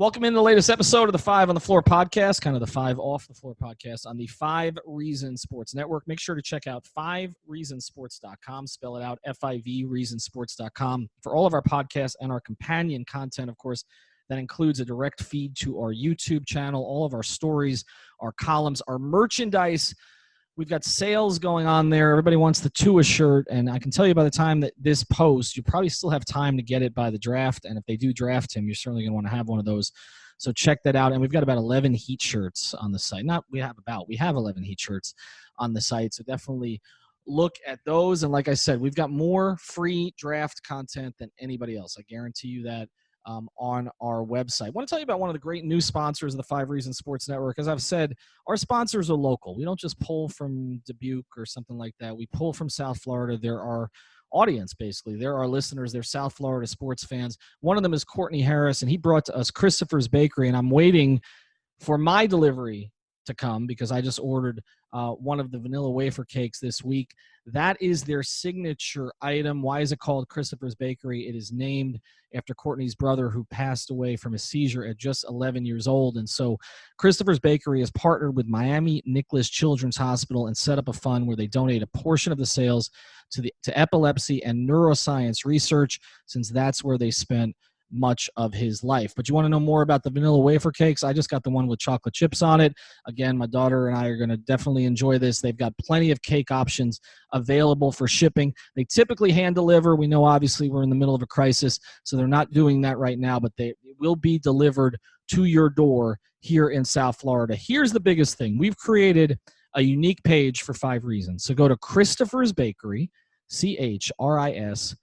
Welcome in the latest episode of the Five on the Floor podcast, kind of the Five off the Floor podcast on the 5 Reasons Sports Network. Make sure to check out 5reasonsports.com. Spell it out, F-I-V, reasonsports.com. For all of our podcasts and our companion content, of course, that includes a direct feed to our YouTube channel, all of our stories, our columns, our merchandise. We've got sales going on there. Everybody wants the Tua shirt, and I can tell you by the time that this posts, you probably still have time to get it by the draft, and if they do draft him, you're certainly going to want to have one of those. So check that out, and we've got about 11 Heat shirts on the site. We have 11 Heat shirts on the site, so definitely look at those. And like I said, we've got more free draft content than anybody else. I guarantee you that. On our website. I want to tell you about one of the great new sponsors of the 5 Reasons Sports Network. As I've said, our sponsors are local. We don't just pull from Dubuque or something like that. We pull from South Florida. They're our audience, basically. They're our listeners. They're South Florida sports fans. One of them is Courtney Harris, and he brought to us Christopher's Bakery, and I'm waiting for my delivery to come because I just ordered one of the vanilla wafer cakes this week. That is their signature item. Why is it called Christopher's Bakery? It is named after Courtney's brother who passed away from a seizure at just 11 years old. And so Christopher's Bakery has partnered with Miami Nicholas Children's Hospital and set up a fund where they donate a portion of the sales to epilepsy and neuroscience research, since that's where they spent much of his life. But you want to know more about the vanilla wafer cakes? I just got the one with chocolate chips on it. Again, my daughter and I are going to definitely enjoy this. They've got plenty of cake options available for shipping. They typically hand deliver. We know obviously we're in the middle of a crisis, so they're not doing that right now, but they will be delivered to your door here in South Florida. Here's the biggest thing. We've created a unique page for 5 Reasons. So go to Christopher's Bakery, CHRISTOPHERS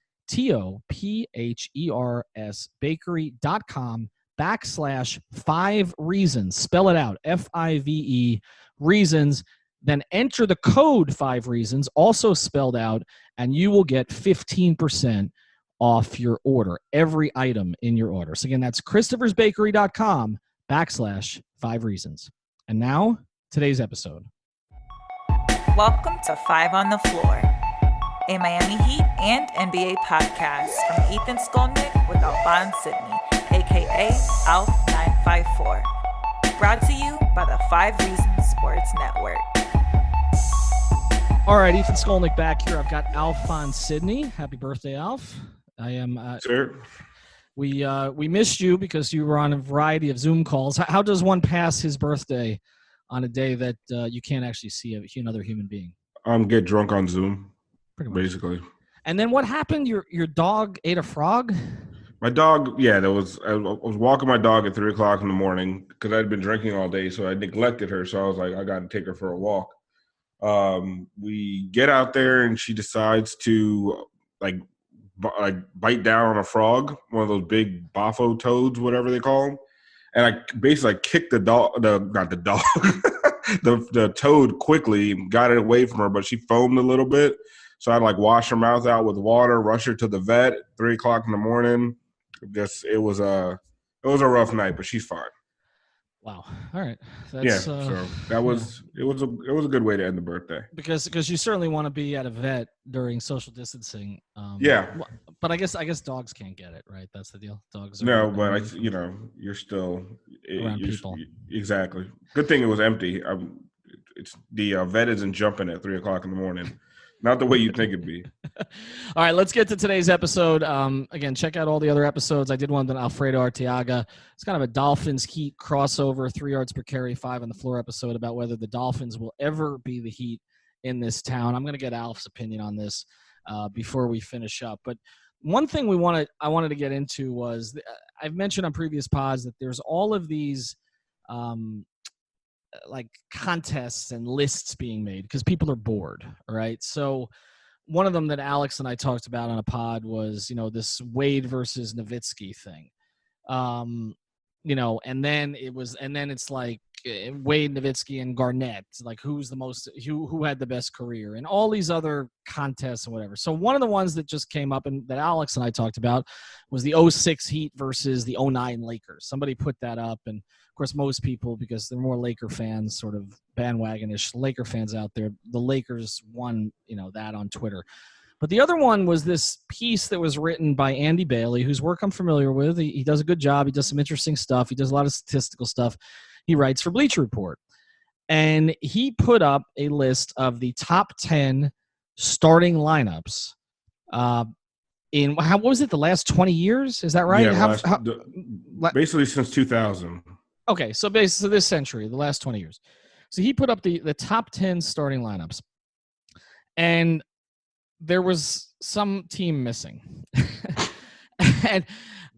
bakery.com/5 reasons. Spell it out, F-I-V-E, reasons. Then enter the code 5 reasons, also spelled out, and you will get 15% off your order, every item in your order. So again, that's Christopher'sBakery.com/5 reasons. And now, today's episode. Welcome to 5 on the Floor, a Miami Heat and NBA podcast from Ethan Skolnick with Alphonse Sidney, a.k.a. Alf954. Brought to you by the 5 Reasons Sports Network. All right, Ethan Skolnick back here. I've got Alphonse Sidney. Happy birthday, Alf. I am. Sure. We missed you because you were on a variety of Zoom calls. How does one pass his birthday on a day that you can't actually see another human being? Get drunk on Zoom. Pretty much. Basically. And then what happened? Your dog ate a frog? My dog, I was walking my dog at 3 o'clock in the morning because I'd been drinking all day, so I neglected her. So I was like, I got to take her for a walk. We get out there and she decides to bite down on a frog, one of those big bafo toads, whatever they call them. And I basically kicked the toad quickly, got it away from her, but she foamed a little bit. So I'd wash her mouth out with water, rush her to the vet at 3 o'clock in the morning. It was a rough night, but she's fine. Wow. All right. So that was it was a good way to end the birthday. Because you certainly want to be at a vet during social distancing. But I guess dogs can't get it, right? That's the deal. Dogs. You're still around people. Exactly. Good thing it was empty. The vet isn't jumping at 3 o'clock in the morning. Not the way you think it'd be. All right, let's get to today's episode. Again, check out all the other episodes. I did one with Alfredo Arteaga. It's kind of a Dolphins Heat crossover, 3 yards per carry, 5 on the floor episode about whether the Dolphins will ever be the Heat in this town. I'm going to get Alf's opinion on this before we finish up. But one thing I wanted to get into was I've mentioned on previous pods that there's all of these contests and lists being made because people are bored, right? So one of them that Alex and I talked about on a pod was, this Wade versus Nowitzki thing. And then it's like Wade, Nowitzki, and Garnett, like who had the best career, and all these other contests and whatever. So one of the ones that just came up and that Alex and I talked about was the 06 Heat versus the 09 Lakers. Somebody put that up, and of course most people, because they're more Laker fans, sort of bandwagonish Laker fans out there, the Lakers won, that on Twitter. But the other one was this piece that was written by Andy Bailey, whose work I'm familiar with. He does a good job. He does some interesting stuff. He does a lot of statistical stuff. He writes for Bleacher Report. And he put up a list of the top 10 starting lineups in, what was it, the last 20 years? Is that right? Yeah, basically since 2000. Okay, so basically this century, the last 20 years. So he put up the top 10 starting lineups. And there was some team missing. And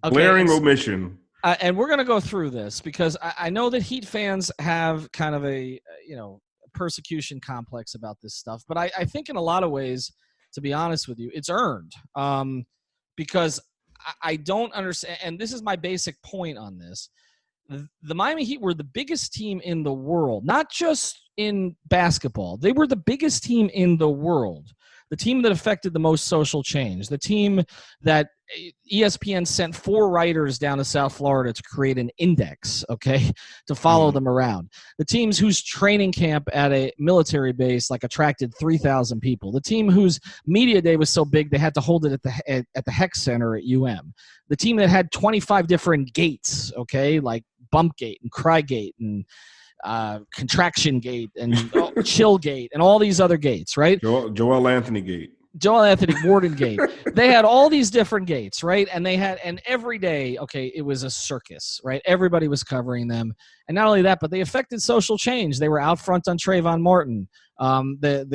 glaring omission. And we're going to go through this because I know that Heat fans have kind of a persecution complex about this stuff. But I think in a lot of ways, to be honest with you, it's earned. Because I don't understand, and this is my basic point on this. The Miami Heat were the biggest team in the world, not just in basketball. They were the biggest team in the world. The team that affected the most social change. The team that ESPN sent 4 writers down to South Florida to create an index, okay, to follow them around. The teams whose training camp at a military base attracted 3,000 people. The team whose media day was so big they had to hold it at the Hex Center at UM. The team that had 25 different gates, okay, like Bump Gate and Cry Gate and Contraction Gate and Chill Gate and all these other gates, right? Joel Anthony Gate. Joel Anthony Gordon Gate. They had all these different gates, right? And every day, okay, it was a circus, right? Everybody was covering them. And not only that, but they affected social change. They were out front on Trayvon Martin. That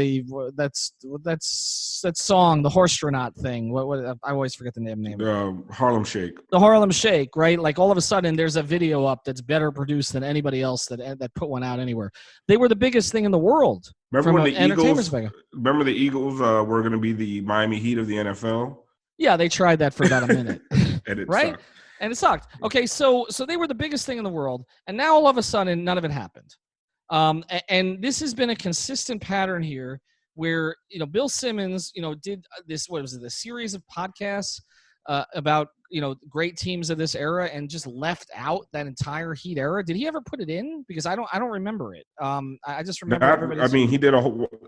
song, the Horsetronaut thing. What I always forget the name. Harlem Shake. The Harlem Shake, right? Like all of a sudden, there's a video up that's better produced than anybody else that put one out anywhere. They were the biggest thing in the world. Remember when the Eagles were going to be the Miami Heat of the NFL? Yeah, they tried that for about a minute. And it right? sucked. And it sucked. Okay, so they were the biggest thing in the world, and now all of a sudden, none of it happened. And this has been a consistent pattern here where, Bill Simmons, did this, what was it, a series of podcasts about, great teams of this era and just left out that entire Heat era. Did he ever put it in? Because I don't remember it. I just remember. He did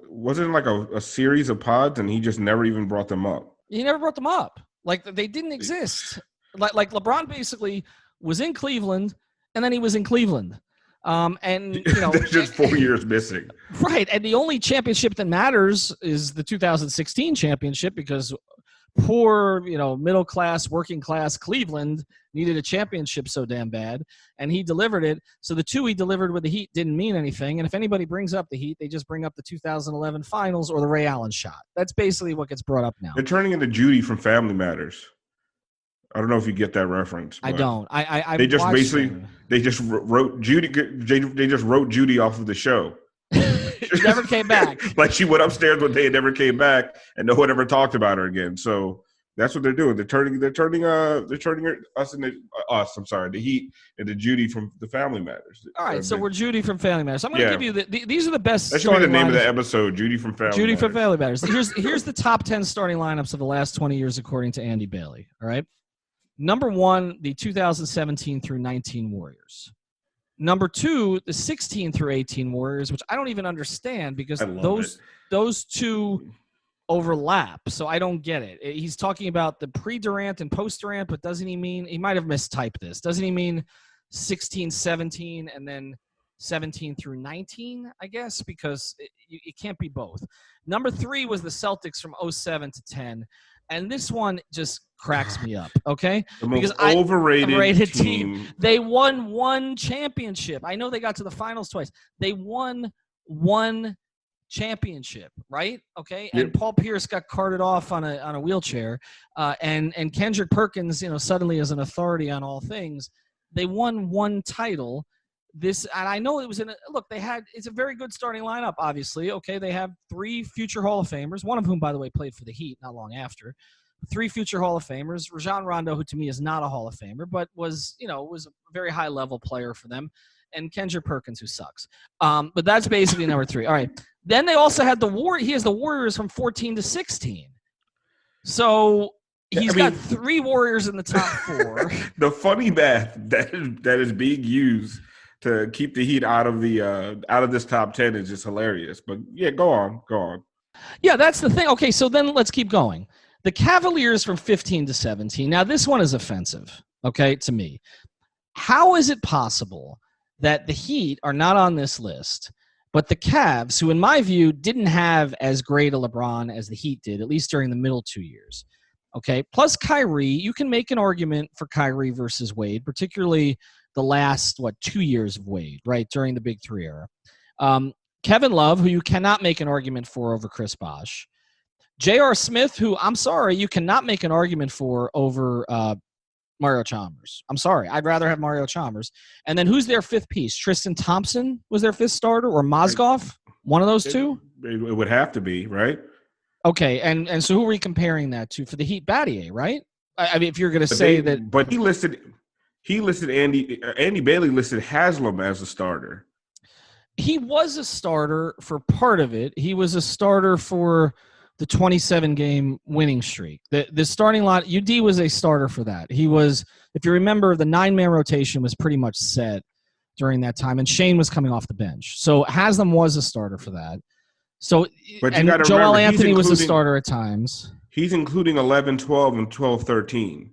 wasn't it like a series of pods and he just never even brought them up. He never brought them up. Like they didn't exist. Like LeBron basically was in Cleveland and then he was in Cleveland. And there's just 4 years missing. Right. And the only championship that matters is the 2016 championship because poor, middle class, working class Cleveland needed a championship so damn bad. And he delivered it. So the 2 he delivered with the Heat didn't mean anything. And if anybody brings up the Heat, they just bring up the 2011 finals or the Ray Allen shot. That's basically what gets brought up now. They're turning into Judy from Family Matters. I don't know if you get that reference. I don't. They just wrote Judy. They just wrote Judy off of the show. She never came back. Like she went upstairs one day and never came back, and no one ever talked about her again. So that's what they're doing. They're turning the Heat into Judy from the Family Matters. All right, so we're Judy from Family Matters. I'm going to give you these are the best. That should be the name of the episode, Judy from Family. Judy Matters. from Family Matters. Here's the top 10 starting lineups of the last 20 years according to Andy Bailey. All right. Number 1, the 2017 through 19 Warriors. Number 2, the 16 through 18 Warriors, which I don't even understand because those two overlap. So I don't get it. He's talking about the pre-Durant and post-Durant, but doesn't he mean – he might have mistyped this. Doesn't he mean 16, 17, and then 17 through 19, I guess, because it can't be both. Number 3 was the Celtics from 07 to 10. And this one just cracks me up, okay? The most overrated team. They won 1 championship. I know they got to the finals twice. They won 1 championship, right? Okay, and Paul Pierce got carted off on a wheelchair, and Kendrick Perkins, suddenly is an authority on all things. They won 1 title. And I know it was it's a very good starting lineup, obviously. Okay, they have 3 future Hall of Famers, one of whom, by the way, played for the Heat not long after. 3 future Hall of Famers. Rajon Rondo, who to me is not a Hall of Famer, but was a very high level player for them, and Kendrick Perkins, who sucks. But that's basically number 3. All right. Then they also had he has the Warriors from 14 to 16. So he's got 3 Warriors in the top 4. The funny math that is being used to keep the Heat out of this top 10 is just hilarious. But yeah, go on. Yeah, that's the thing. Okay, so then let's keep going. The Cavaliers from 15 to 17. Now, this one is offensive, okay, to me. How is it possible that the Heat are not on this list, but the Cavs, who in my view didn't have as great a LeBron as the Heat did, at least during the middle 2 years, okay, plus Kyrie, you can make an argument for Kyrie versus Wade, particularly the last, 2 years of Wade, right, during the Big Three era. Kevin Love, who you cannot make an argument for over Chris Bosh. J.R. Smith, who I'm sorry, you cannot make an argument for over Mario Chalmers. I'm sorry. I'd rather have Mario Chalmers. And then who's their fifth piece? Tristan Thompson was their fifth starter, or Mozgov? One of those two? It would have to be, right? Okay, and so who are we comparing that to for the Heat? Battier, right? I mean, if you're going to say that. But he listed Andy Bailey listed Haslam as a starter. He was a starter for part of it. He was a starter for the 27-game winning streak. The starting lot, UD was a starter for that. He was, if you remember, the 9-man rotation was pretty much set during that time, and Shane was coming off the bench. So Haslam was a starter for that. So, and Joel Anthony was a starter at times. He's including 11, 12, and 12, 13.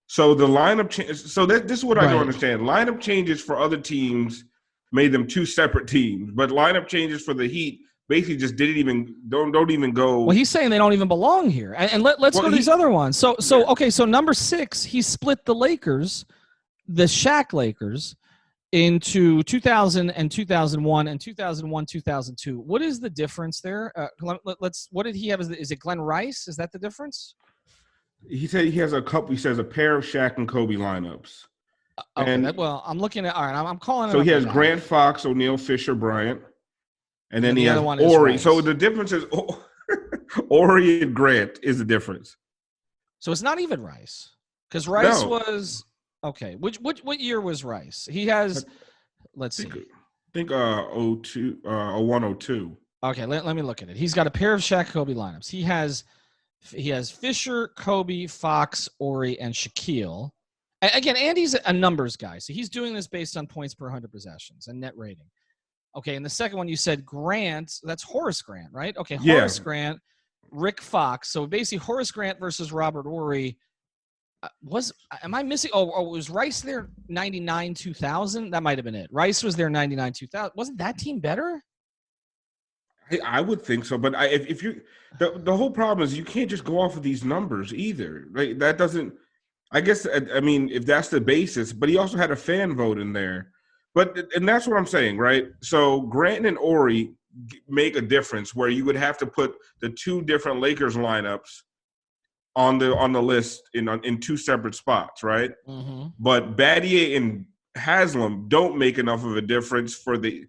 So the lineup so this is what I don't understand. Lineup changes for other teams made them two separate teams, but lineup changes for the Heat basically just don't even go. Well, he's saying they don't even belong here. And let's go to these other ones. Okay, so number 6, he split the Lakers, the Shaq Lakers, into 2000 and 2001 and 2001, 2002. What is the difference there? What did he have? Is it Glenn Rice? Is that the difference? He said he has a couple. He says a pair of Shaq and Kobe lineups. Okay, I'm looking at. All right, I'm calling it. So he has Grant, Fox, O'Neal, Fisher, Bryant, and then he has Ori. So the difference is Ori and Grant is the difference. So it's not even Rice, because Rice was okay. What year was Rice? He has. Let's see. I think 02, 01, 02. Okay, let me look at it. He's got a pair of Shaq Kobe lineups. He has Fisher, Kobe, Fox, Ori, and Shaquille. Again, Andy's a numbers guy, so he's doing this based on points per 100 possessions and net rating. Okay, and the second one you said Grant, that's Horace Grant, right? Okay, Horace Grant, Rick Fox. So basically Horace Grant versus Robert Horry. Am I missing? Oh, was Rice there 99, 2000? That might have been it. Rice was there 99, 2000. Wasn't that team better? I would think so, but if you the whole problem is you can't just go off of these numbers either. Right? That doesn't. I guess I mean if that's the basis, but he also had a fan vote in there. And that's what I'm saying, right? So Grant and Ori make a difference where you would have to put the two different Lakers lineups on the list in two separate spots, right? Mm-hmm. But Battier and Haslam don't make enough of a difference for the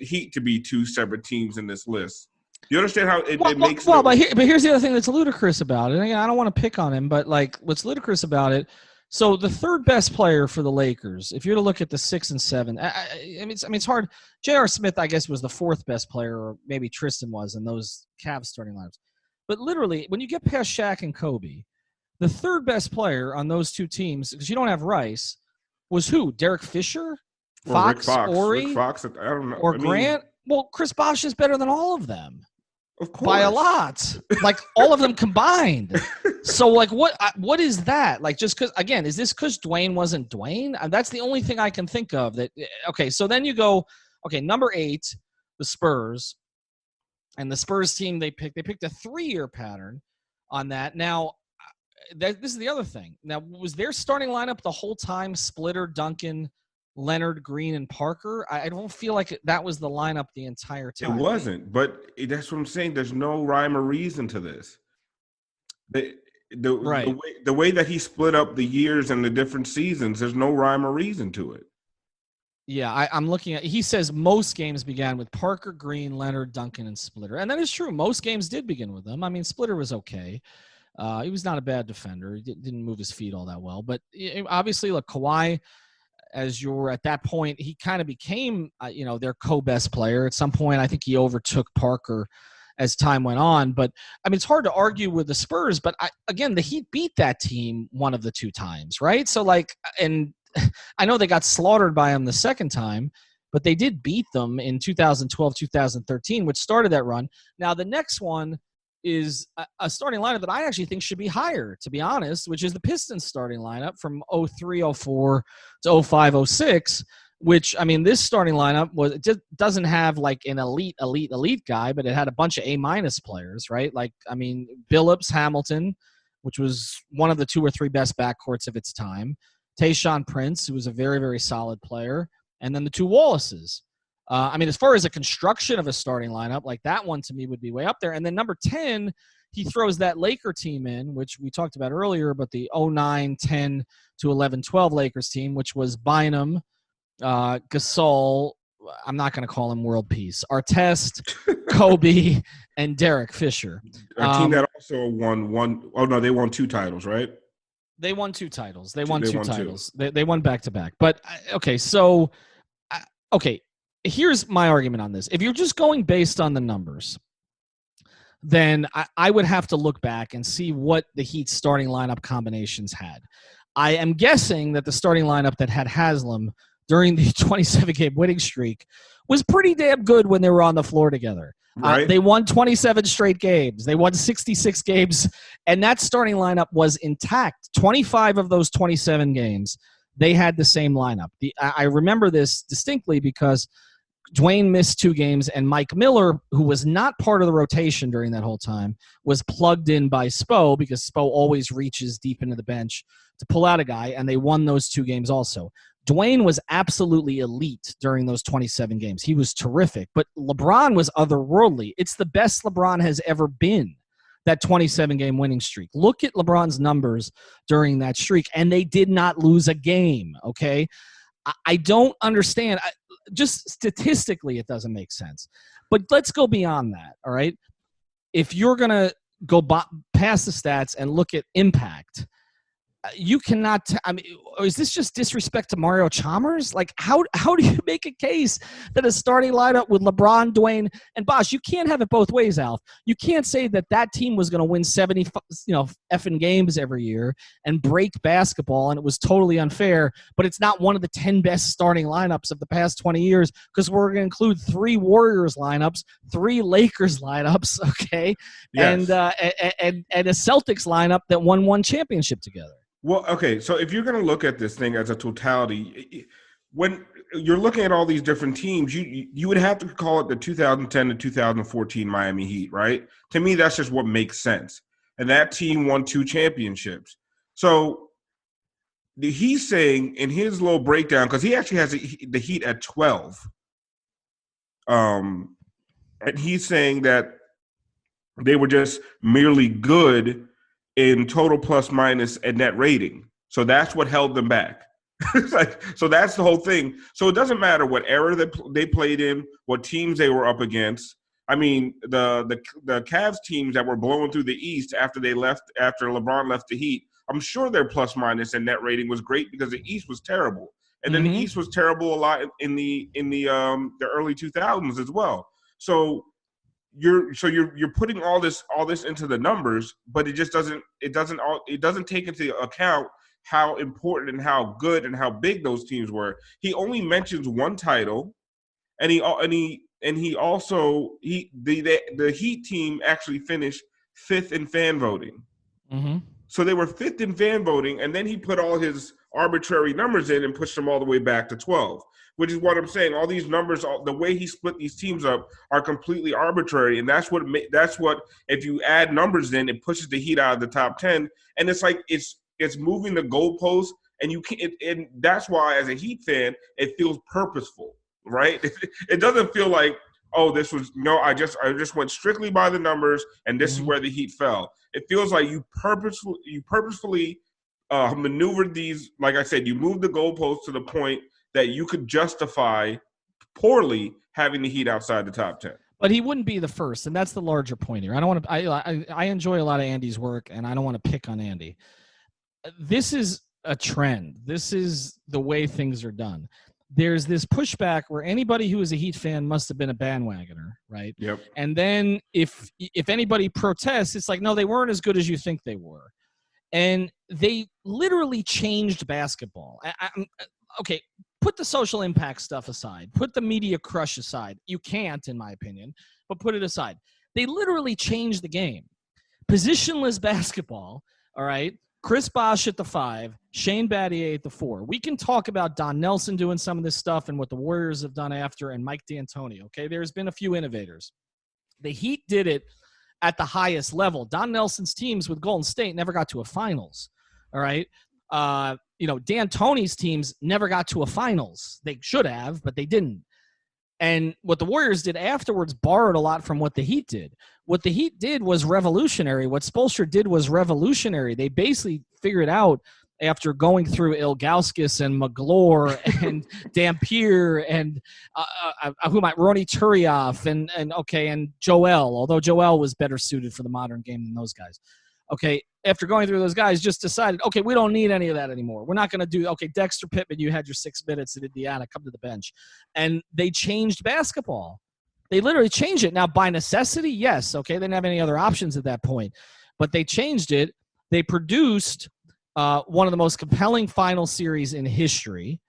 Heat to be two separate teams in this list. You understand how it makes? But here's the other thing that's ludicrous about it. And again, I don't want to pick on him, but like what's ludicrous about it. So the third best player for the Lakers, if you're to look at the 6 and 7, I mean it's hard. J.R. Smith, I guess, was the fourth best player, or maybe Tristan was in those Cavs starting lineups. But literally, when you get past Shaq and Kobe, the third best player on those two teams, because you don't have Rice, was who? Derek Fisher, Fox, Ori, Rick Fox. I don't know. Or Grant. Well, Chris Bosh is better than all of them. Of course. By a lot. Like all of them combined. So like what is that? Like just because, again, is this because Dwyane wasn't Dwyane? That's the only thing I can think of. Okay, so then you go, okay, number 8, the Spurs. And the Spurs team they picked a 3-year pattern on that. Now, this is the other thing. Now, was their starting lineup the whole time Splitter, Duncan, Leonard, Green, and Parker? I don't feel like that was the lineup the entire time. It wasn't, but that's what I'm saying. There's no rhyme or reason to this. The way that he split up the years and the different seasons, there's no rhyme or reason to it. Yeah, I'm looking at – he says most games began with Parker, Green, Leonard, Duncan, and Splitter. And that is true. Most games did begin with them. I mean, Splitter was okay. He was not a bad defender. He didn't move his feet all that well. But obviously, look, Kawhi – as you're at that point, he kind of became, their co-best player. At some point, I think he overtook Parker as time went on. But, I mean, it's hard to argue with the Spurs. But, again, the Heat beat that team one of the 2 times, right? So, like, and I know they got slaughtered by him the second time. but they did beat them in 2012, 2013, which started that run. Now, the next one is a starting lineup that I actually think should be higher, to be honest, which is the Pistons starting lineup from 03, 04 to 05, 06, which, I mean, this starting lineup it just doesn't have like an elite guy, but it had a bunch of A- players, right? Like, I mean, Billups, Hamilton, which was one of the 2 or 3 best backcourts of its time, Tayshaun Prince, who was a very, very solid player, and then the 2 Wallaces. I mean, as far as a construction of a starting lineup, like that one to me would be way up there. And then number 10, he throws that Laker team in, which we talked about earlier, but the 09, 10 to 11, 12 Lakers team, which was Bynum, Gasol, I'm not going to call him world peace, Artest, Kobe, and Derek Fisher. A team that also they won 2 titles, right? They won 2 titles. They won 2 titles. They won back-to-back. But, okay, so, here's my argument on this. If you're just going based on the numbers, then I would have to look back and see what the Heat's starting lineup combinations had. I am guessing that the starting lineup that had Haslam during the 27-game winning streak was pretty damn good when they were on the floor together. Right. They won 27 straight games. They won 66 games, and that starting lineup was intact. 25 of those 27 games, they had the same lineup. I remember this distinctly because Dwyane missed 2 games, and Mike Miller, who was not part of the rotation during that whole time, was plugged in by Spo because Spo always reaches deep into the bench to pull out a guy, and they won those 2 games also. Dwyane was absolutely elite during those 27 games. He was terrific, but LeBron was otherworldly. It's the best LeBron has ever been, that 27-game winning streak. Look at LeBron's numbers during that streak, and they did not lose a game, okay? I don't understand. Just statistically, it doesn't make sense. But let's go beyond that, all right? If you're going to go past the stats and look at impact, you cannot I mean, is this just disrespect to Mario Chalmers? Like, how do you make a case that a starting lineup with LeBron, Dwyane, and Bosh, you can't have it both ways, Alf. You can't say that team was going to win 70 effing games every year and break basketball, and it was totally unfair, but it's not one of the 10 best starting lineups of the past 20 years because we're going to include 3 Warriors lineups, 3 Lakers lineups, okay, yes. and a Celtics lineup that won 1 championship together. Well, okay, so if you're going to look at this thing as a totality, when you're looking at all these different teams, you would have to call it the 2010 to 2014 Miami Heat, right? To me, that's just what makes sense. And that team won 2 championships. So he's saying in his little breakdown, because he actually has the Heat at 12, and he's saying that they were just merely good in total plus minus and net rating. So that's what held them back. So that's the whole thing. So it doesn't matter what era they played in, what teams they were up against. I mean, the Cavs teams that were blowing through the East after LeBron left the Heat, I'm sure their plus minus and net rating was great because the East was terrible. And then the East was terrible a lot in the early 2000s as well. So you're putting all this into the numbers, but it just doesn't take into account how important and how good and how big those teams were. He only mentions 1 title, and the Heat team actually finished 5th in fan voting. Mm-hmm. So they were 5th in fan voting, and then he put all his arbitrary numbers in and pushed them all the way back to 12. Which is what I'm saying. All these numbers, the way he split these teams up, are completely arbitrary, and that's what if you add numbers in, it pushes the Heat out of the top 10, and it's like it's moving the goalpost, and you can't. And that's why, as a Heat fan, it feels purposeful, right? It doesn't feel like, oh, this was I just went strictly by the numbers, and this is where the Heat fell. It feels like you purposefully maneuvered these. Like I said, you moved the goalpost to the point that you could justify poorly having the Heat outside the top 10. But he wouldn't be the first, and that's the larger point here. I don't want to. I enjoy a lot of Andy's work, and I don't want to pick on Andy. This is a trend. This is the way things are done. There's this pushback where anybody who is a Heat fan must have been a bandwagoner, right? Yep. And then if anybody protests, it's like, no, they weren't as good as you think they were, and they literally changed basketball. Okay. put the social impact stuff aside. Put the media crush aside. You can't, in my opinion, but put it aside. They literally changed the game. Positionless basketball, all right? Chris Bosh at the 5, Shane Battier at the 4. We can talk about Don Nelson doing some of this stuff and what the Warriors have done after, and Mike D'Antoni, okay? There's been a few innovators. The Heat did it at the highest level. Don Nelson's teams with Golden State never got to a finals, all right? D'Antoni's teams never got to a finals. They should have, but they didn't. And what the Warriors did afterwards borrowed a lot from what the Heat did. What the Heat did was revolutionary. What Spoelstra did was revolutionary. They basically figured out after going through Ilgauskas and Magloire and Dampier and Ronnie Turioff and Joel, although Joel was better suited for the modern game than those guys. Okay, after going through those guys, just decided, okay, we don't need any of that anymore. We're not going to do, okay, Dexter Pittman, you had your 6 minutes at Indiana, come to the bench. And they changed basketball. They literally changed it. Now, by necessity, yes, okay, they didn't have any other options at that point. But they changed it. They produced one of the most compelling final series in history.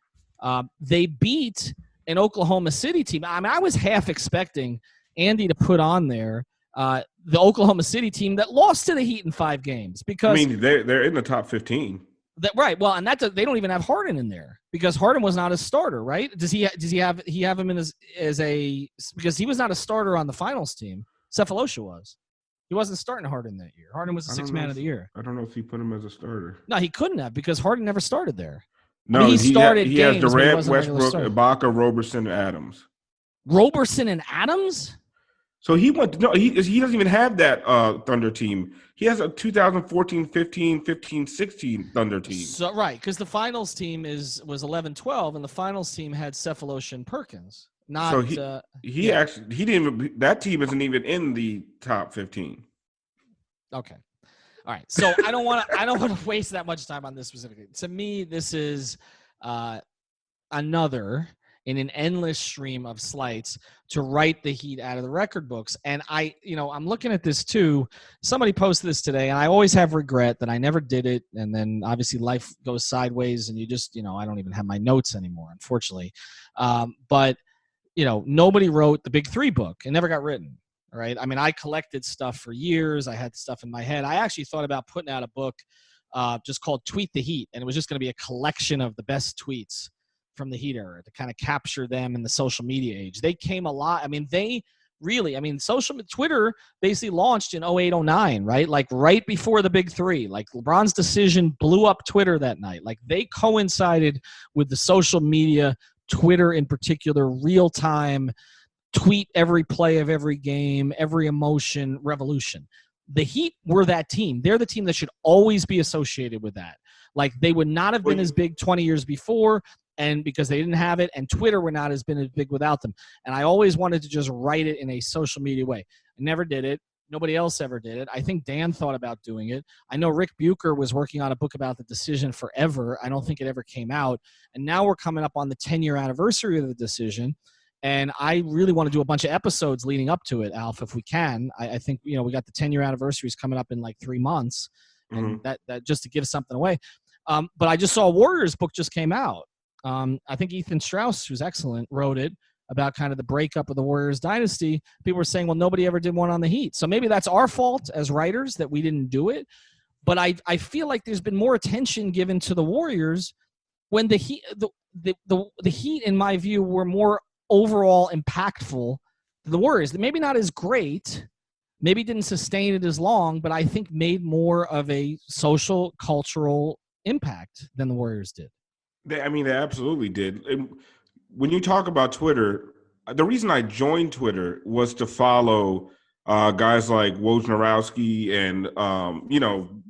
They beat an Oklahoma City team. I mean, I was half expecting Andy to put on there the Oklahoma City team that lost to the Heat in 5 games, because they're in the top 15. Right. Well, and they don't even have Harden in there because Harden was not a starter, right? Does he have him in because he was not a starter on the finals team. Cephalosha was. He wasn't starting Harden that year. Harden was the 6th man of the year. I don't know if he put him as a starter. No, he couldn't have, because Harden never started there. No, he started. He has Durant, Westbrook, Ibaka, Roberson, Adams. Roberson and Adams. So he went. No, he doesn't even have that Thunder team. He has a 2014, 15, 15, 16 Thunder team. So right, because the finals team was 11-12, and the finals team had Cephalosha and Perkins. Not so he didn't even. That team isn't even in the top 15. Okay, all right. So I don't want to waste that much time on this specifically. To me, this is another in an endless stream of slights to write the Heat out of the record books. And I'm looking at this too. Somebody posted this today, and I always have regret that I never did it. And then obviously life goes sideways, and you just, I don't even have my notes anymore, unfortunately. But nobody wrote the Big 3 book. It never got written. All right. I mean, I collected stuff for years. I had stuff in my head. I actually thought about putting out a book just called Tweet the Heat. And it was just going to be a collection of the best tweets from the Heat era to kind of capture them in the social media age. They came a lot. I mean, Twitter basically launched in 08, 09, right? Like right before the Big 3. Like LeBron's decision blew up Twitter that night. Like they coincided with the social media, Twitter in particular, real time, tweet every play of every game, every emotion, revolution. The Heat were that team. They're the team that should always be associated with that. Like they would not have been as big 20 years before, and because they didn't have it, and Twitter would not have been as big without them. And I always wanted to just write it in a social media way. I never did it. Nobody else ever did it. I think Dan thought about doing it. I know Rick Bucher was working on a book about the decision forever. I don't think it ever came out. And now we're coming up on the 10-year anniversary of the decision. And I really want to do a bunch of episodes leading up to it, Alf, if we can. I think, we got the 10-year anniversaries coming up in like 3 months. And that just to give something away. But I just saw a Warriors book just came out. I think Ethan Strauss, who's excellent, wrote it about kind of the breakup of the Warriors dynasty. People were saying, well, nobody ever did one on the Heat. So maybe that's our fault as writers that we didn't do it. But I feel like there's been more attention given to the Warriors when the Heat, the Heat, in my view, were more overall impactful to the Warriors. Maybe not as great, maybe didn't sustain it as long, but I think made more of a social, cultural impact than the Warriors did. They absolutely did. And when you talk about Twitter, the reason I joined Twitter was to follow guys like Wojnarowski and,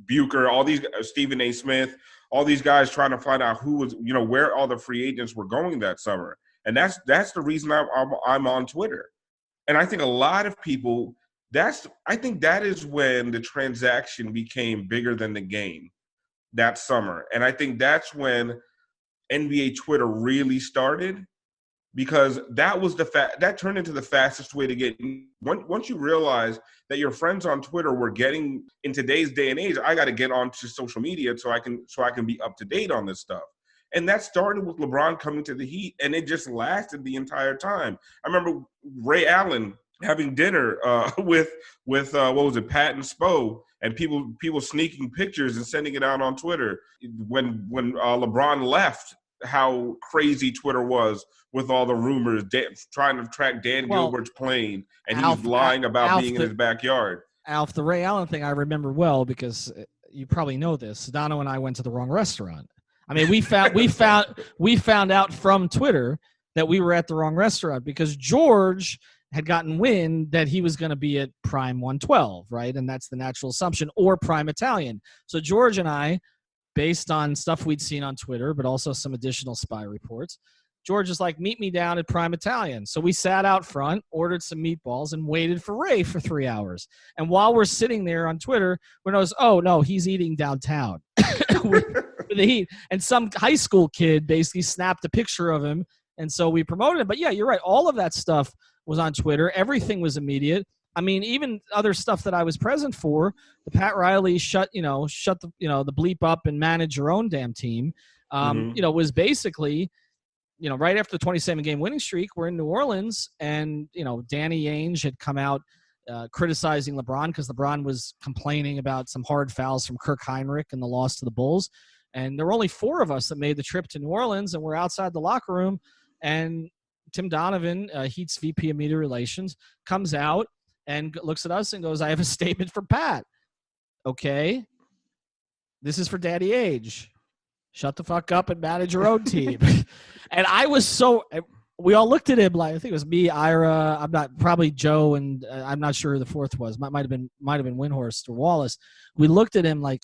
Bucher, all these, Stephen A. Smith, all these guys trying to find out who was, where all the free agents were going that summer. And that's the reason I'm on Twitter. And I think a lot of people, I think that is when the transaction became bigger than the game that summer. And I think that's when NBA Twitter really started, because that was that turned into the fastest way to get. Once you realize that your friends on Twitter were getting, in today's day and age, I got to get onto social media so I can be up to date on this stuff. And that started with LeBron coming to the Heat, and it just lasted the entire time. I remember Ray Allen having dinner with what was it, Pat and Spo, and people sneaking pictures and sending it out on Twitter. When LeBron left, how crazy Twitter was with all the rumors, trying to track Dan Gilbert's plane, and he's lying about being in his backyard. Alf, the Ray Allen thing I remember well because you probably know this. Sedano and I went to the wrong restaurant. I mean, we found out from Twitter that we were at the wrong restaurant because George had gotten wind that he was going to be at Prime 112, right? And that's the natural assumption, or Prime Italian. So George and I, based on stuff we'd seen on Twitter, but also some additional spy reports, George is like, meet me down at Prime Italian. So we sat out front, ordered some meatballs, and waited for Ray for 3 hours. And while we're sitting there on Twitter, we notice, oh, no, he's eating downtown with the Heat. And some high school kid basically snapped a picture of him, and so we promoted him. But, yeah, you're right. All of that stuff was on Twitter. Everything was immediate. I mean, even other stuff that I was present for, the Pat Riley shut the bleep up and manage your own damn team, was basically – right after the 27-game winning streak, we're in New Orleans, and, Danny Ainge had come out criticizing LeBron because LeBron was complaining about some hard fouls from Kirk Heinrich and the loss to the Bulls. And there were only 4 of us that made the trip to New Orleans, and we're outside the locker room, and Tim Donovan, Heat's VP of Media Relations, comes out and looks at us and goes, I have a statement for Pat. Okay. This is for Daddy Ainge. Shut the fuck up and manage your own team. And I was we all looked at him like, I think it was me, Ira, probably Joe, and I'm not sure who the fourth was. Might have been Windhorst or Wallace. We looked at him like,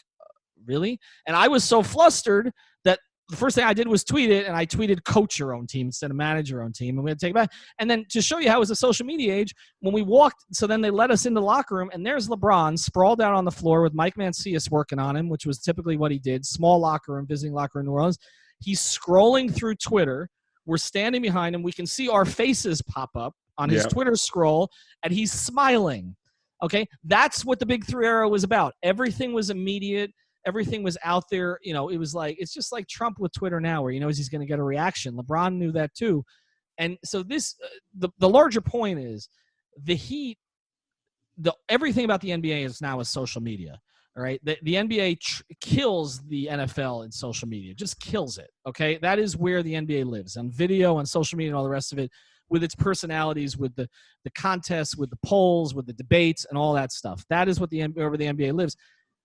really? And I was so flustered that the first thing I did was tweet it, and I tweeted coach your own team instead of manage your own team, and we had to take it back. And then to show you how it was a social media age, when we walked, so then they let us into the locker room, and there's LeBron sprawled out on the floor with Mike Mancias working on him, which was typically what he did, small locker room, visiting locker room in New Orleans. He's scrolling through Twitter. We're standing behind him. We can see our faces pop up on his Twitter scroll, and he's smiling. Okay? That's what the Big Three era was about. Everything was immediate. Everything was out there. It was like, it's just like Trump with Twitter now, where he knows he's going to get a reaction. LeBron knew that too. And so this, the larger point is the Heat, everything about the NBA is now is social media. All right. The NBA kills the NFL in social media, just kills it. Okay. That is where the NBA lives, on video, on social media, and all the rest of it, with its personalities, with the contests, with the polls, with the debates, and all that stuff. That is what where the NBA lives.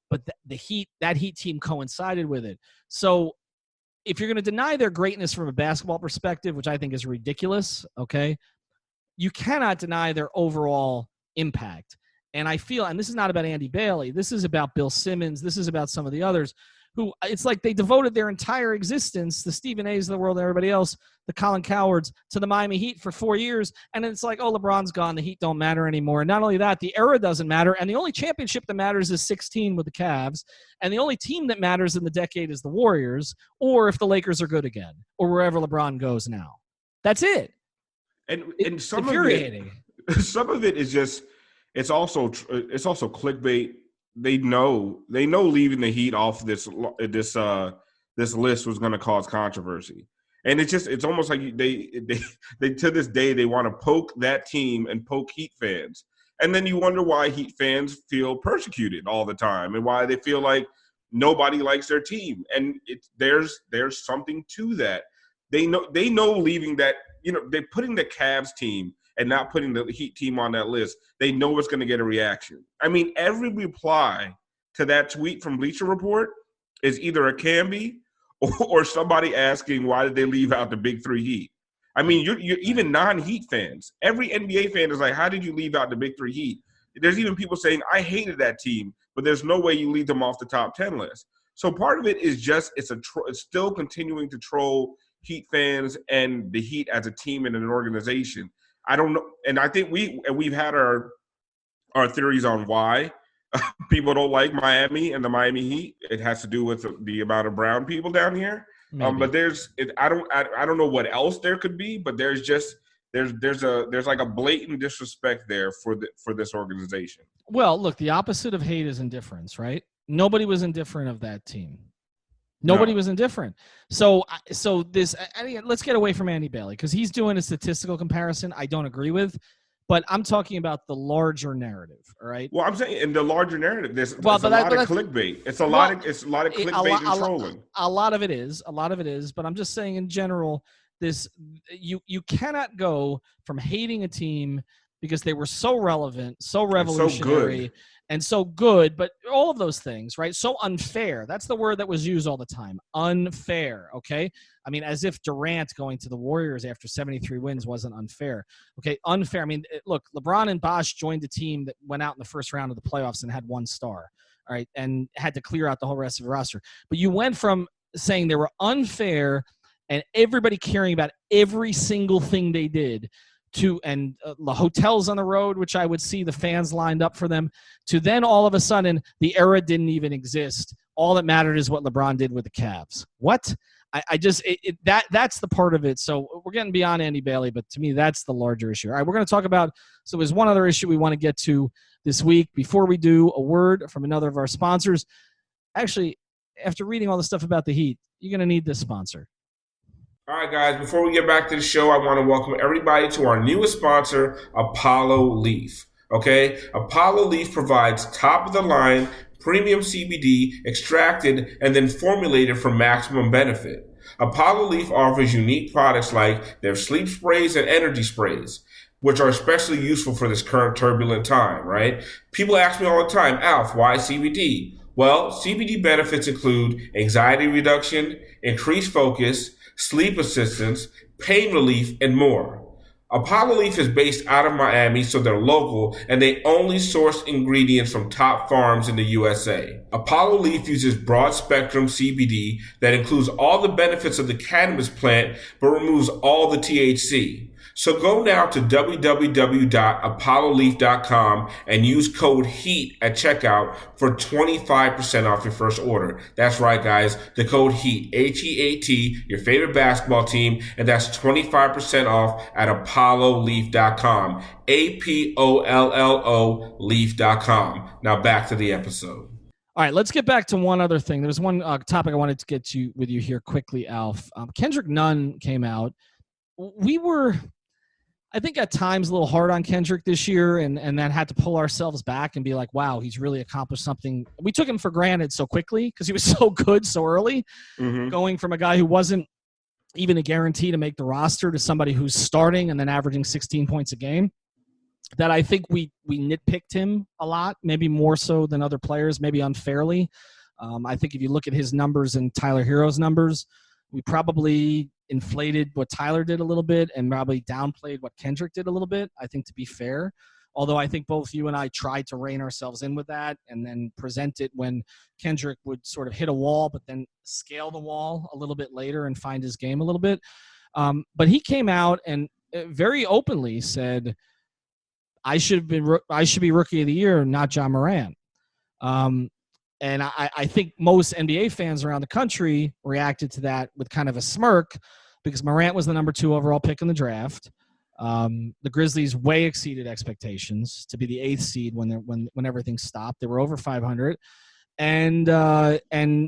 But that Heat team coincided with it. So if you're going to deny their greatness from a basketball perspective, which I think is ridiculous, okay, you cannot deny their overall impact. And I feel, and this is not about Andy Bailey, this is about Bill Simmons, this is about some of the others who, it's like they devoted their entire existence, the Stephen A's of the world and everybody else, the Colin Cowards, to the Miami Heat for 4 years. And it's like, oh, LeBron's gone, the Heat don't matter anymore. And not only that, the era doesn't matter. And the only championship that matters is 16 with the Cavs. And the only team that matters in the decade is the Warriors, or if the Lakers are good again, or wherever LeBron goes now. That's it. And some infuriating. Some of it is just, it's also clickbait. They know leaving the Heat off this list was going to cause controversy, and it's almost like they to this day they want to poke that team and poke Heat fans, and then you wonder why Heat fans feel persecuted all the time and why they feel like nobody likes their team, and there's something to that. They know leaving that, they're putting the Cavs team and not putting the Heat team on that list, they know it's going to get a reaction. I mean, every reply to that tweet from Bleacher Report is either a Camby or somebody asking why did they leave out the Big Three Heat. I mean, you're even non-Heat fans. Every NBA fan is like, how did you leave out the Big Three Heat? There's even people saying, I hated that team, but there's no way you leave them off the top 10 list. So part of it is just it's still continuing to troll Heat fans and the Heat as a team and an organization. I don't know, and I think we've had our theories on why people don't like Miami and the Miami Heat. It has to do with the amount of brown people down here. But I don't know what else there could be. But there's like a blatant disrespect there for this organization. Well, look, the opposite of hate is indifference, right? Nobody was indifferent of that team. Nobody was indifferent. So this. Let's get away from Andy Bailey because he's doing a statistical comparison I don't agree with, but I'm talking about the larger narrative. All right. Well, I'm saying in the larger narrative, there's a lot of clickbait. It's a lot of clickbait and trolling. A lot of it is. But I'm just saying in general, you cannot go from hating a team because they were so relevant, so revolutionary, and so good, but all of those things, right? So unfair. That's the word that was used all the time. Unfair, okay? I mean, as if Durant going to the Warriors after 73 wins wasn't unfair. Okay, unfair. I mean, look, LeBron and Bosh joined a team that went out in the first round of the playoffs and had 1 star, all right, and had to clear out the whole rest of the roster. But you went from saying they were unfair and everybody caring about every single thing they did and the hotels on the road, which I would see the fans lined up for them, to then all of a sudden the era didn't even exist. All that mattered is what LeBron did with the Cavs. What? That's the part of it. So we're getting beyond Andy Bailey, but to me, that's the larger issue. All right, we're going to talk about, so there's one other issue we want to get to this week. Before we do, a word from another of our sponsors. Actually, after reading all the stuff about the Heat, you're going to need this sponsor. All right, guys, before we get back to the show, I want to welcome everybody to our newest sponsor, Apollo Leaf. Okay? Apollo Leaf provides top-of-the-line premium CBD extracted and then formulated for maximum benefit. Apollo Leaf offers unique products like their sleep sprays and energy sprays, which are especially useful for this current turbulent time, right? People ask me all the time, Alf, why CBD? Well, CBD benefits include anxiety reduction, increased focus, sleep assistance, pain relief, and more. Apollo Leaf is based out of Miami, so they're local, and they only source ingredients from top farms in the USA. Apollo Leaf uses broad-spectrum CBD that includes all the benefits of the cannabis plant, but removes all the THC. So go now to www.apolloleaf.com and use code HEAT at checkout for 25% off your first order. That's right, guys. The code HEAT, H-E-A-T, your favorite basketball team, and that's 25% off at apolloleaf.com, A-P-O-L-L-O leaf.com. Now back to the episode. All right, let's get back to one other thing. There was one topic I wanted to get to with you here quickly, Alf. Kendrick Nunn came out. We were, I think, at times a little hard on Kendrick this year, and then had to pull ourselves back and be like, wow, he's really accomplished something. We took him for granted so quickly because he was so good so early, going from a guy who wasn't even a guarantee to make the roster to somebody who's starting and then averaging 16 points a game, that I think we nitpicked him a lot, maybe more so than other players, maybe unfairly. I think if you look at his numbers and Tyler Hero's numbers, we probably inflated what Tyler did a little bit and probably downplayed what Kendrick did a little bit, I think, to be fair. Although I think both you and I tried to rein ourselves in with that and then present it when Kendrick would sort of hit a wall, but then scale the wall a little bit later and find his game a little bit. But he came out and very openly said, I should be rookie of the year, not Ja Morant. And I think most NBA fans around the country reacted to that with kind of a smirk because Morant was the number 2 overall pick in the draft. The Grizzlies way exceeded expectations to be the 8th seed when everything stopped. They were over 500. And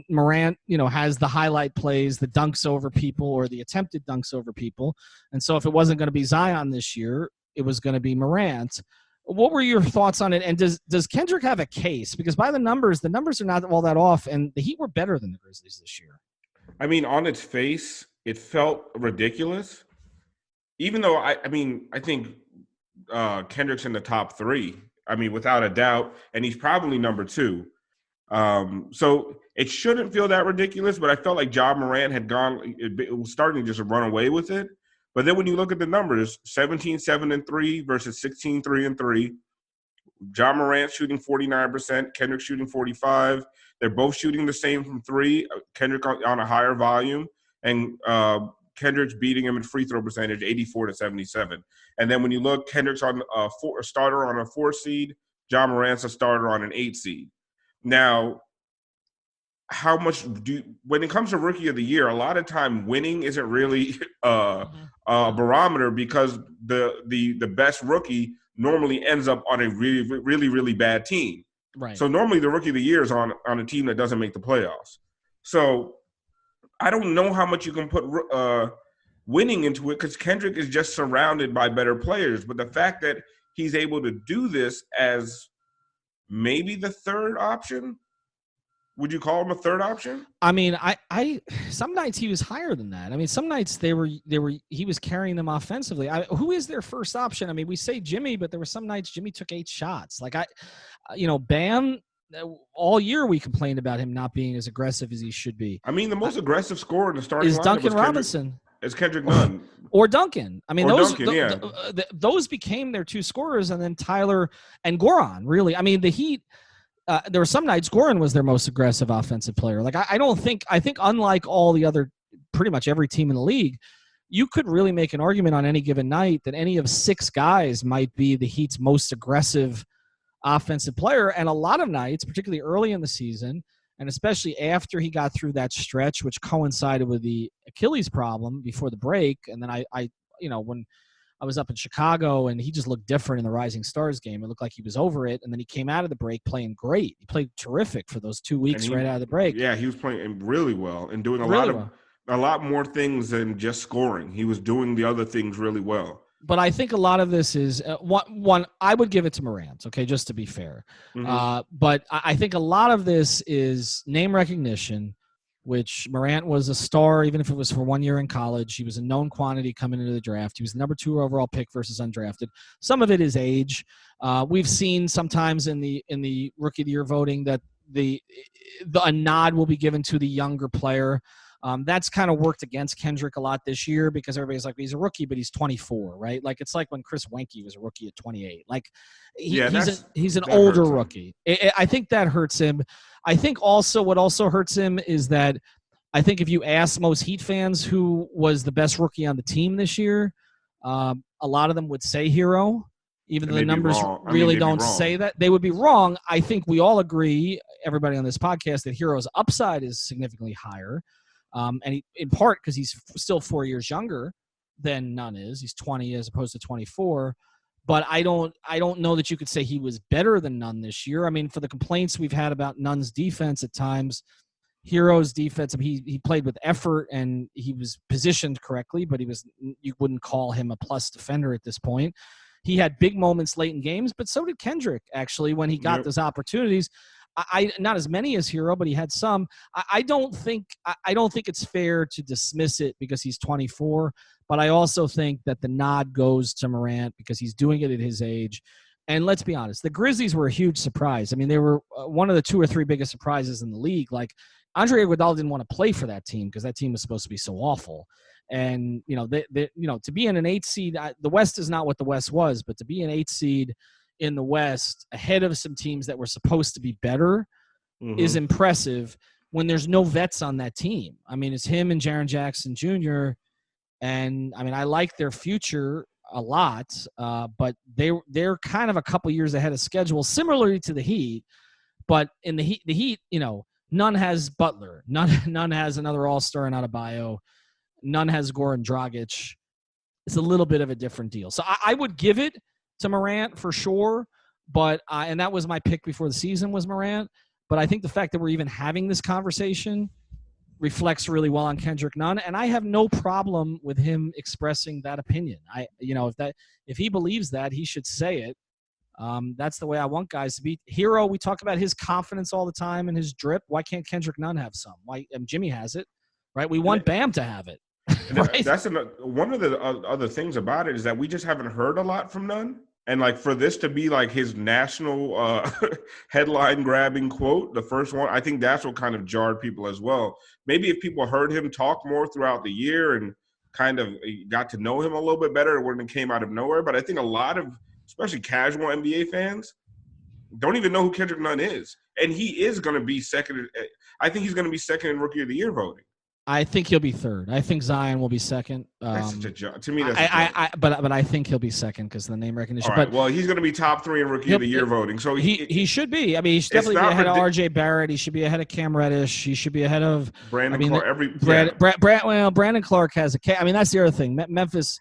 Morant, has the highlight plays, the dunks over people or the attempted dunks over people. And so if it wasn't going to be Zion this year, it was going to be Morant. What were your thoughts on it? And does Kendrick have a case? Because by the numbers are not all that off, and the Heat were better than the Grizzlies this year. I mean, on its face, it felt ridiculous. Even though, I think Kendrick's in the top 3. I mean, without a doubt, and he's probably number 2. So it shouldn't feel that ridiculous, but I felt like Ja Morant had gone – it was starting to just run away with it. But then when you look at the numbers, 17-7-3 versus 16-3-3, Ja Morant shooting 49%, Kendrick shooting 45%. They're both shooting the same from 3, Kendrick on a higher volume, and Kendrick's beating him in free throw percentage, 84-77. And then when you look, Kendrick's on a starter on a 4 seed, Ja Morant's a starter on an 8 seed. Now, how much when it comes to rookie of the year, a lot of time winning isn't really a barometer because the best rookie normally ends up on a really, really, really bad team. Right. So normally the rookie of the year is on a team that doesn't make the playoffs. So I don't know how much you can put winning into it because Kendrick is just surrounded by better players. But the fact that he's able to do this as maybe the third option, would you call him a third option? I mean, I some nights he was higher than that. I mean, some nights he was carrying them offensively. Who is their first option? I mean, we say Jimmy, but there were some nights Jimmy took 8 shots. Like Bam, all year we complained about him not being as aggressive as he should be. I mean, the most aggressive scorer in the starting is Duncan Robinson. It's Kendrick Nunn. Or Duncan. I mean, Duncan, those became their 2 scorers, and then Tyler and Goran, really. I mean, the Heat, there were some nights Goran was their most aggressive offensive player. Like, I think unlike all the other, pretty much every team in the league, you could really make an argument on any given night that any of 6 guys might be the Heat's most aggressive offensive player. And a lot of nights, particularly early in the season, and especially after he got through that stretch, which coincided with the Achilles problem before the break, and then when I was up in Chicago and he just looked different in the Rising Stars game. It looked like he was over it, and then he came out of the break playing great. He played terrific for those 2 weeks right out of the break. Yeah, he was playing really well and doing a lot more things than just scoring. He was doing the other things really well. But I think a lot of this is one. I would give it to Morant, okay, just to be fair. Mm-hmm. But I think a lot of this is name recognition, which Morant was a star, even if it was for 1 year in college. He was a known quantity coming into the draft. He was the number 2 overall pick versus undrafted. Some of it is age. We've seen sometimes in the rookie of the year voting that a nod will be given to the younger player. That's kind of worked against Kendrick a lot this year because everybody's like, he's a rookie, but he's 24, right? Like, it's like when Chris Wenke was a rookie at 28. Like, he's an older rookie. I think that hurts him. I think also what also hurts him is that I think if you ask most Heat fans who was the best rookie on the team this year, a lot of them would say Hero, even though the numbers really don't say that. They would be wrong. I think we all agree, everybody on this podcast, that Hero's upside is significantly higher. And in part because he's still 4 years younger than Nunn is. He's 20 as opposed to 24. But I don't know that you could say he was better than Nunn this year. I mean, for the complaints we've had about Nunn's defense at times, Hero's defense, I mean, he played with effort and he was positioned correctly, but you wouldn't call him a plus defender at this point. He had big moments late in games, but so did Kendrick, actually, when he got those opportunities. I not as many as Hero, but he had some. I don't think it's fair to dismiss it because he's 24, but I also think that the nod goes to Morant because he's doing it at his age. And let's be honest, the Grizzlies were a huge surprise. I mean, they were one of the 2 or 3 biggest surprises in the league. Like, Andre Iguodala didn't want to play for that team because that team was supposed to be so awful. And to be in an 8 seed, the West is not what the West was, but to be an 8 seed in the West ahead of some teams that were supposed to be better is impressive when there's no vets on that team. I mean, it's him and Jaren Jackson Jr. And I mean, I like their future a lot, but they're kind of a couple years ahead of schedule, similarly to the Heat. But in the Heat, Nunn has Butler. Nunn has another all-star in Adebayo. Nunn has Goran Dragic. It's a little bit of a different deal. So I would give it to Morant for sure, but and that was my pick before the season was Morant. But I think the fact that we're even having this conversation reflects really well on Kendrick Nunn, and I have no problem with him expressing that opinion. If he believes that, he should say it. That's the way I want guys to be. Hero, we talk about his confidence all the time and his drip. Why can't Kendrick Nunn have some? Why? And Jimmy has it, right? We want Bam to have it. Right? That's one of the other things about it is that we just haven't heard a lot from Nunn. And like for this to be like his national headline grabbing quote, the first one, I think that's what kind of jarred people as well. Maybe if people heard him talk more throughout the year and kind of got to know him a little bit better, it wouldn't have came out of nowhere. But I think a lot of, especially casual NBA fans, don't even know who Kendrick Nunn is. And he is going to be second. I think he's going to be second in Rookie of the Year voting. I think he'll be third. I think Zion will be second. That's such a joke. To me, that's but I think he'll be second because of the name recognition. All right, well, he's going to be top 3 in Rookie of the Year voting. So he should be. I mean, he should definitely be ahead of R.J. Barrett. He should be ahead of Cam Reddish. He should be ahead of Brandon Clark. Brandon Clark has a. I mean, that's the other thing. Memphis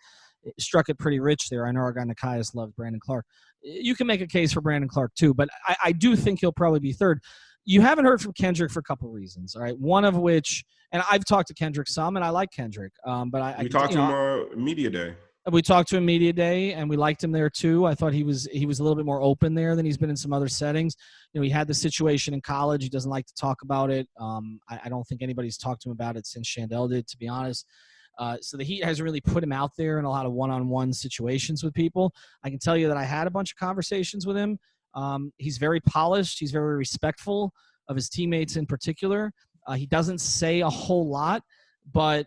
struck it pretty rich there. I know our guy Nikias loved Brandon Clark. You can make a case for Brandon Clark too, but I do think he'll probably be third. you haven't heard from Kendrick for a couple of reasons. All right, one of which, and I've talked to Kendrick some, and I like Kendrick. But we talked to him media day. We talked to him media day, and we liked him there too. I thought he was a little bit more open there than he's been in some other settings. He had the situation in college. He doesn't like to talk about it. I don't think anybody's talked to him about it since Chandel did, to be honest. So the Heat hasn't really put him out there in a lot of one-on-one situations with people. I can tell you that I had a bunch of conversations with him. He's very polished. He's very respectful of his teammates in particular. He doesn't say a whole lot, but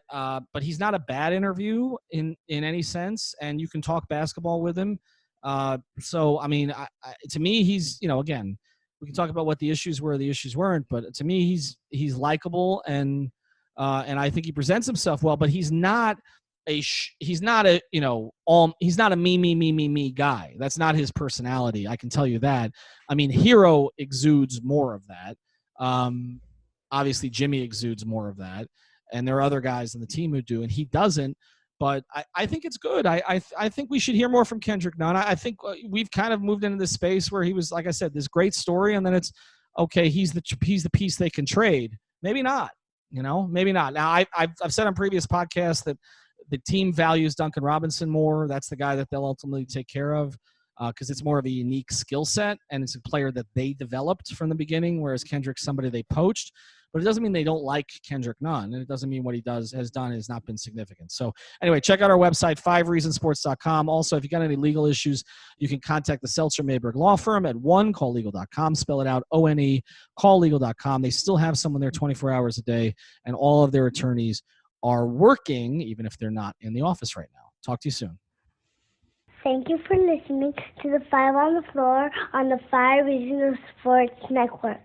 he's not a bad interview in any sense, and you can talk basketball with him. So, I mean, to me, he's, again, we can talk about what the issues were, the issues weren't, but to me, he's likable, and I think he presents himself well, but he's not a me guy. That's not his personality. I can tell you that. I mean, Hero exudes more of that. Obviously Jimmy exudes more of that. And there are other guys in the team who do, and he doesn't. But I think it's good. I think we should hear more from Kendrick Nunn. I think we've kind of moved into this space where he was, like I said, this great story, and then it's, okay, he's the piece they can trade. Maybe not. Maybe not. Now, I've said on previous podcasts that the team values Duncan Robinson more. That's the guy that they'll ultimately take care of because it's more of a unique skill set, and it's a player that they developed from the beginning, whereas Kendrick's somebody they poached. But it doesn't mean they don't like Kendrick Nunn, and it doesn't mean what he has done has not been significant. So anyway, check out our website, 5reasonsports.com. Also, if you got any legal issues, you can contact the Seltzer-Mayberg Law Firm at onecalllegal.com. Spell it out, ONE, calllegal.com. They still have someone there 24 hours a day, and all of their attorneys are working, even if they're not in the office right now. Talk to you soon. Thank you for listening to the Five on the Floor on the 5 Reasons Sports Network.